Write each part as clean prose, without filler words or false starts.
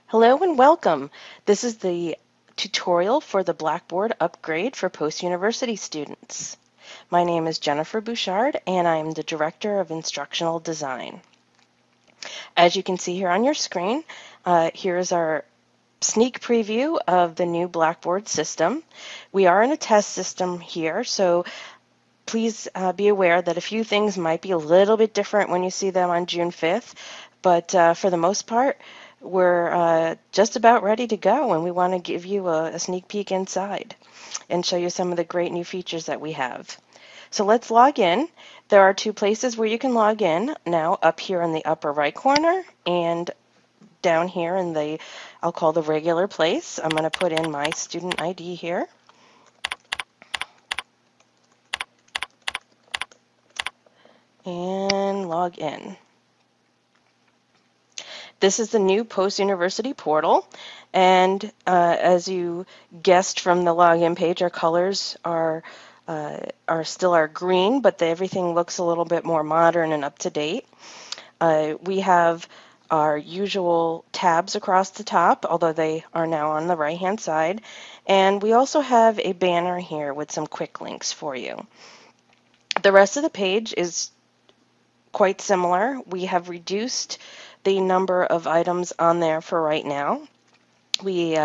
Hello and welcome. This is the tutorial for the Blackboard upgrade for post-university students. My name is Jennifer Bouchard and I am the Director of Instructional Design. As you can see here on your screen, here is our sneak preview of the new Blackboard system. We are in a test system here, so please be aware that a few things might be a little bit different when you see them on June 5th, but for the most part, we're just about ready to go, and we want to give you a sneak peek inside and show you some of the great new features that we have. So let's log in. There are two places where you can log in now, up here in the upper right corner and down here in the, I'll call the regular place. I'm going to put in my student ID here. And log in. This is the new post-university portal, and as you guessed from the login page, our colors are still our green, but everything looks a little bit more modern and up to date. We have our usual tabs across the top, although they are now on the right-hand side, and we also have a banner here with some quick links for you. The rest of the page is quite similar. We have reduced the number of items on there for right now. We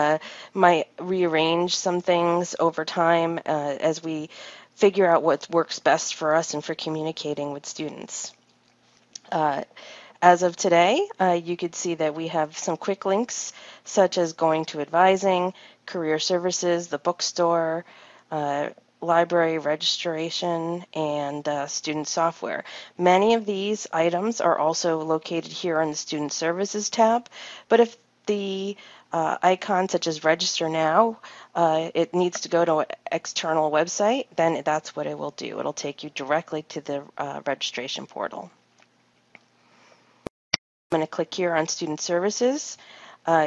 might rearrange some things over time as we figure out what works best for us and for communicating with students. As of today, you could see that we have some quick links such as going to advising, career services, the bookstore, library registration, and student software. Many of these items are also located here on the Student Services tab, but if the icon such as Register Now, it needs to go to an external website, then that's what it will do. It'll take you directly to the registration portal. I'm going to click here on Student Services.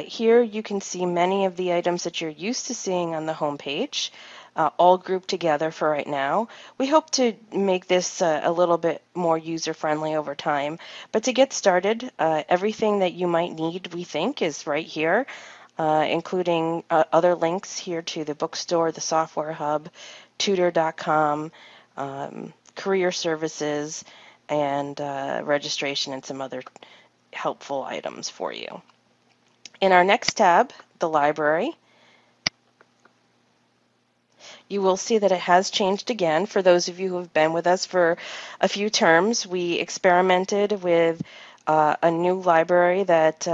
Here you can see many of the items that you're used to seeing on the home page. All grouped together for right now. We hope to make this a little bit more user-friendly over time. But to get started, everything that you might need, we think, is right here, including other links here to the bookstore, the software hub, tutor.com, career services, and registration and some other helpful items for you. In our next tab, the library, you will see that it has changed again. For those of you who have been with us for a few terms, we experimented with a new library that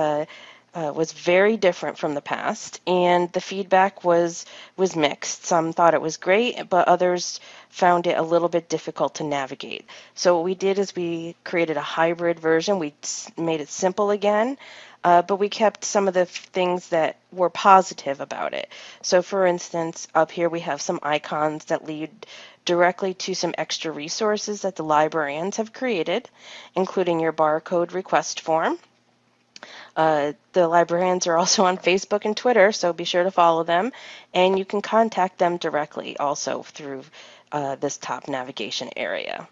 was very different from the past, and the feedback was mixed. Some thought it was great, but others found it a little bit difficult to navigate. So what we did is we created a hybrid version. We made it simple again, but we kept some of the things that were positive about it. So for instance, up here we have some icons that lead directly to some extra resources that the librarians have created, including your barcode request form. The librarians are also on Facebook and Twitter, so be sure to follow them, and you can contact them directly also through this top navigation area.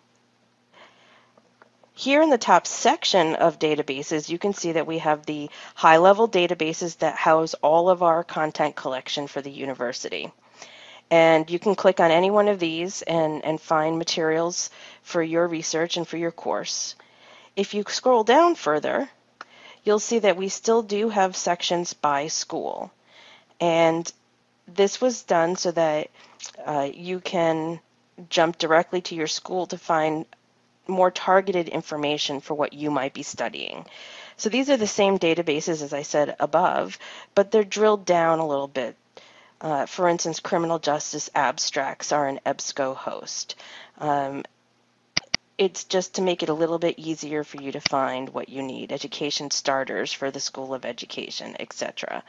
Here in the top section of databases, you can see that we have the high-level databases that house all of our content collection for the university. And you can click on any one of these and find materials for your research and for your course. If you scroll down further, you'll see that we still do have sections by school. And this was done so that you can jump directly to your school to find more targeted information for what you might be studying. So these are the same databases as I said above, but they're drilled down a little bit. For instance, criminal justice abstracts are an EBSCO host. It's just to make it a little bit easier for you to find what you need, education starters for the School of Education, etc.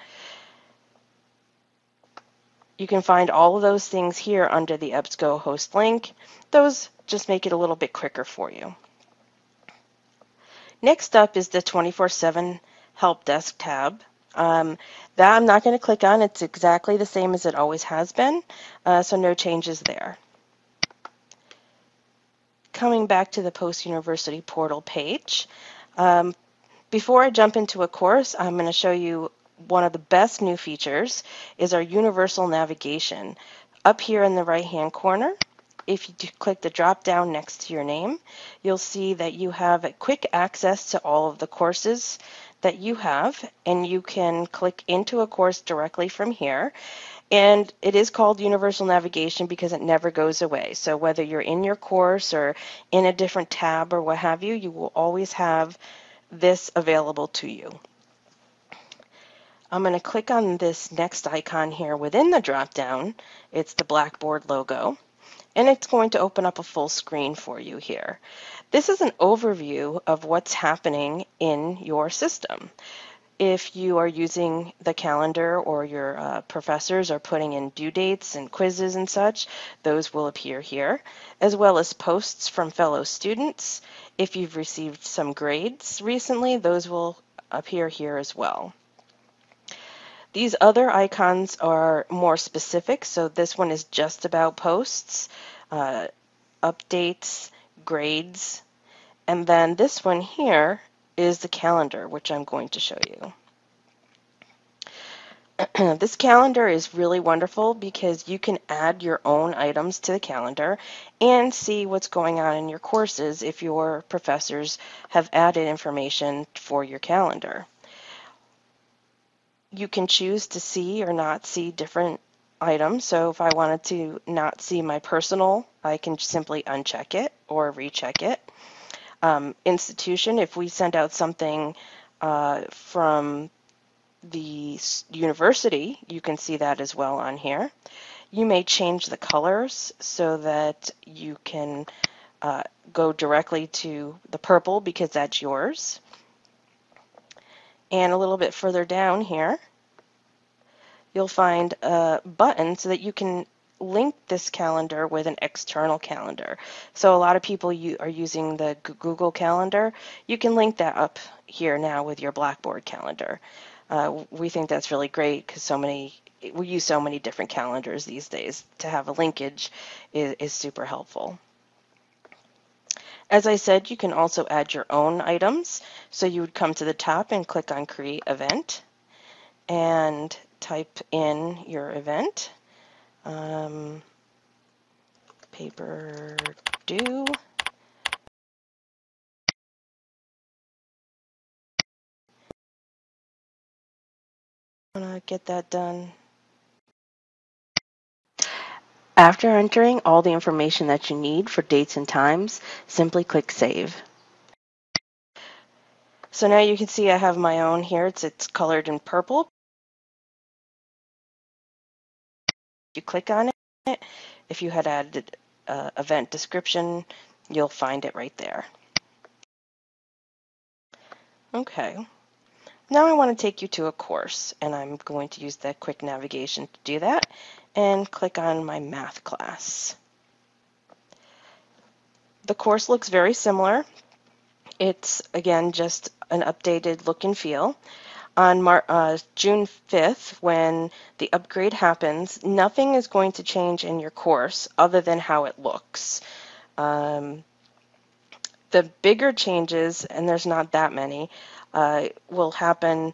You can find all of those things here under the EBSCO host link. Those just make it a little bit quicker for you. Next up is the 24/7 Help Desk tab. That I'm not going to click on. It's exactly the same as it always has been, so no changes there. Coming back to the post-university portal page, before I jump into a course, I'm going to show you one of the best new features is our universal navigation. Up here in the right-hand corner, if you click the drop down next to your name, you'll see that you have quick access to all of the courses that you have, and you can click into a course directly from here. And it is called universal navigation because it never goes away. So whether you're in your course or in a different tab or what have you, you will always have this available to you. I'm going to click on this next icon here within the drop down. It's the Blackboard logo, and it's going to open up a full screen for you here. This is an overview of what's happening in your system. If you are using the calendar or your professors are putting in due dates and quizzes and such, those will appear here, as well as posts from fellow students. If you've received some grades recently, those will appear here as well. These other icons are more specific, so this one is just about posts, updates, grades, and then this one here is the calendar, which I'm going to show you. This calendar is really wonderful because you can add your own items to the calendar and see what's going on in your courses if your professors have added information for your calendar. You can choose to see or not see different items. So if I wanted to not see my personal, I can simply uncheck it or recheck it. Institution, if we send out something from the university, you can see that as well on here. You may change the colors so that you can go directly to the purple because that's yours. And a little bit further down here, you'll find a button so that you can link this calendar with an external calendar. So a lot of people are using the Google Calendar. You can link that up here now with your Blackboard calendar. We think that's really great because we use so many different calendars these days. To have a linkage is super helpful. As I said, you can also add your own items. So you would come to the top and click on Create Event and type in your event. Paper due. I'm gonna get that done. After entering all the information that you need for dates and times, simply click Save. So now you can see I have my own here. It's colored in purple. You click on it. If you had added event description, you'll find it right there. Okay. Now I want to take you to a course, and I'm going to use that quick navigation to do that, and click on my math class. The course looks very similar. It's, again, just an updated look and feel. On June 5th, when the upgrade happens, nothing is going to change in your course other than how it looks. The bigger changes, and there's not that many, will happen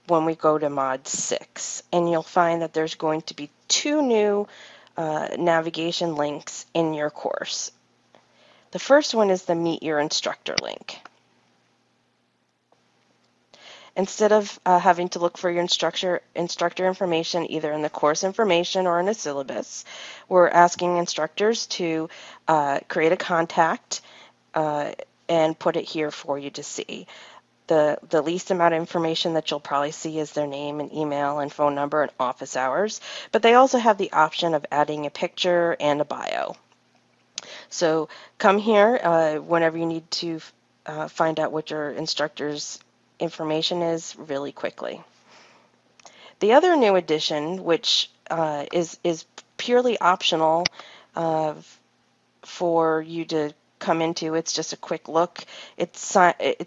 when we go to Mod 6. And you'll find that there's going to be 2 new navigation links in your course. The first one is the Meet Your Instructor link. Instead of having to look for your instructor information either in the course information or in a syllabus, we're asking instructors to create a contact and put it here for you to see. The least amount of information that you'll probably see is their name and email and phone number and office hours, but they also have the option of adding a picture and a bio. So come here whenever you need to find out what your instructor's information is really quickly. The other new addition, which is purely optional for you to come into, it's just a quick look. It's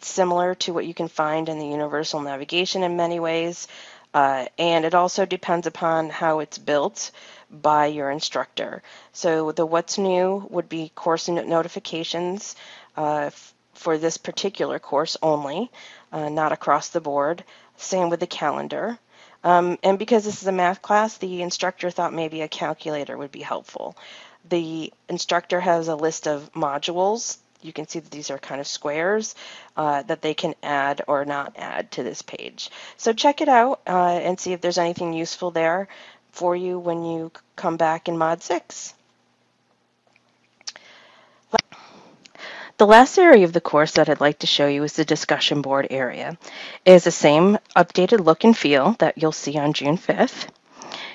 similar to what you can find in the universal navigation in many ways, and it also depends upon how it's built by your instructor. So the what's new would be course notifications. for this particular course only, not across the board. Same with the calendar. And because this is a math class, the instructor thought maybe a calculator would be helpful. The instructor has a list of modules. You can see that these are kind of squares that they can add or not add to this page. So check it out and see if there's anything useful there for you when you come back in Mod 6. The last area of the course that I'd like to show you is the discussion board area. It is the same updated look and feel that you'll see on June 5th.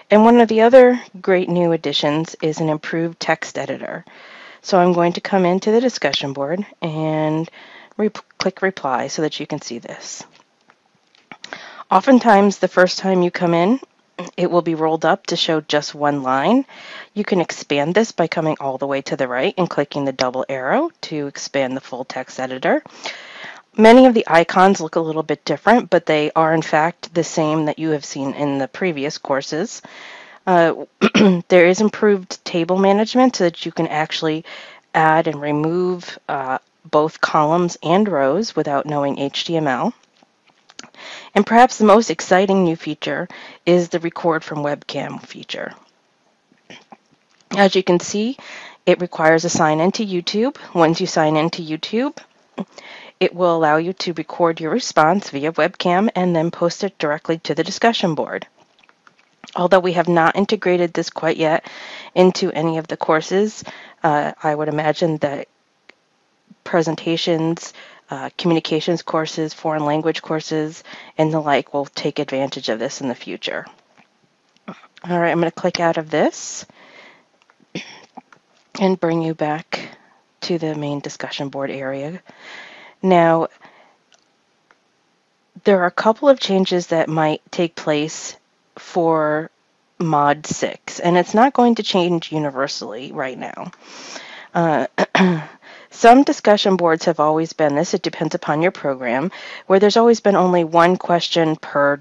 And one of the other great new additions is an improved text editor. So I'm going to come into the discussion board and click reply so that you can see this. Oftentimes, the first time you come in, it will be rolled up to show just one line. You can expand this by coming all the way to the right and clicking the double arrow to expand the full text editor. Many of the icons look a little bit different, but they are in fact the same that you have seen in the previous courses. There is improved table management so that you can actually add and remove both columns and rows without knowing HTML. And perhaps the most exciting new feature is the record from webcam feature. As you can see, it requires a sign in to YouTube. Once you sign in to YouTube, it will allow you to record your response via webcam and then post it directly to the discussion board. Although we have not integrated this quite yet into any of the courses, I would imagine that presentations, communications courses, foreign language courses, and the like will take advantage of this in the future. All right, I'm going to click out of this and bring you back to the main discussion board area. Now, there are a couple of changes that might take place for Mod 6, and it's not going to change universally right now. Some discussion boards have always been this. It depends upon your program, where there's always been only one question per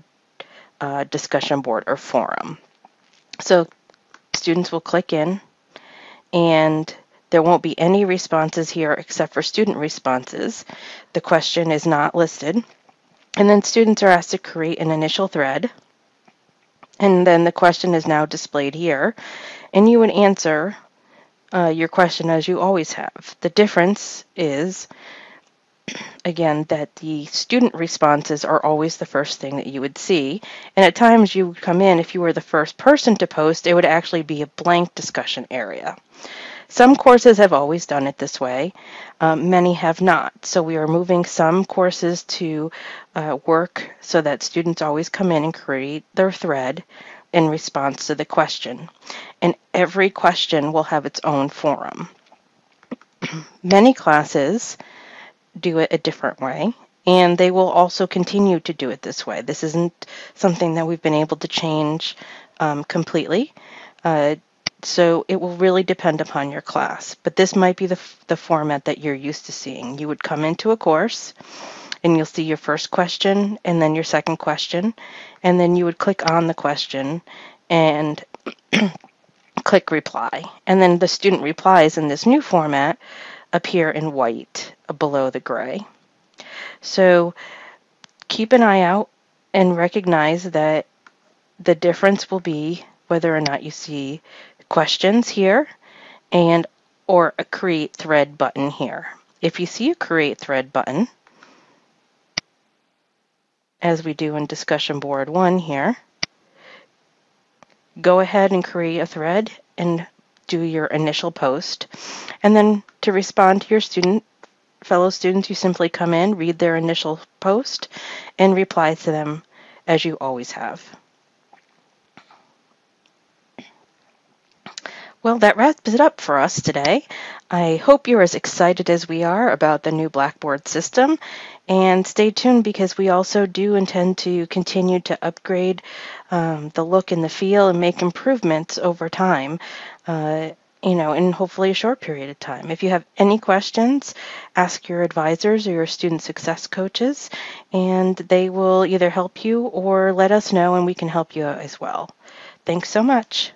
discussion board or forum. So students will click in, and there won't be any responses here except for student responses. The question is not listed. And then students are asked to create an initial thread. And then the question is now displayed here. And you would answer your question as you always have. The difference is, again, that the student responses are always the first thing that you would see. And at times you would come in, if you were the first person to post, it would actually be a blank discussion area. Some courses have always done it this way. Many have not. So we are moving some courses to work so that students always come in and create their thread in response to the question. And every question will have its own forum. Many classes do it a different way, and they will also continue to do it this way. This isn't something that we've been able to change completely. So it will really depend upon your class. But this might be the format that you're used to seeing. You would come into a course, and you'll see your first question, and then your second question, and then you would click on the question and click reply. And then the student replies in this new format appear in white below the gray. So keep an eye out and recognize that the difference will be whether or not you see questions here and or a create thread button here. If you see a create thread button, as we do in discussion board 1 here, go ahead and create a thread and do your initial post. And then to respond to your fellow students, you simply come in, read their initial post, and reply to them as you always have. Well, that wraps it up for us today. I hope you're as excited as we are about the new Blackboard system, and stay tuned because we also do intend to continue to upgrade the look and the feel and make improvements over time, in hopefully a short period of time. If you have any questions, ask your advisors or your student success coaches, and they will either help you or let us know, and we can help you out as well. Thanks so much.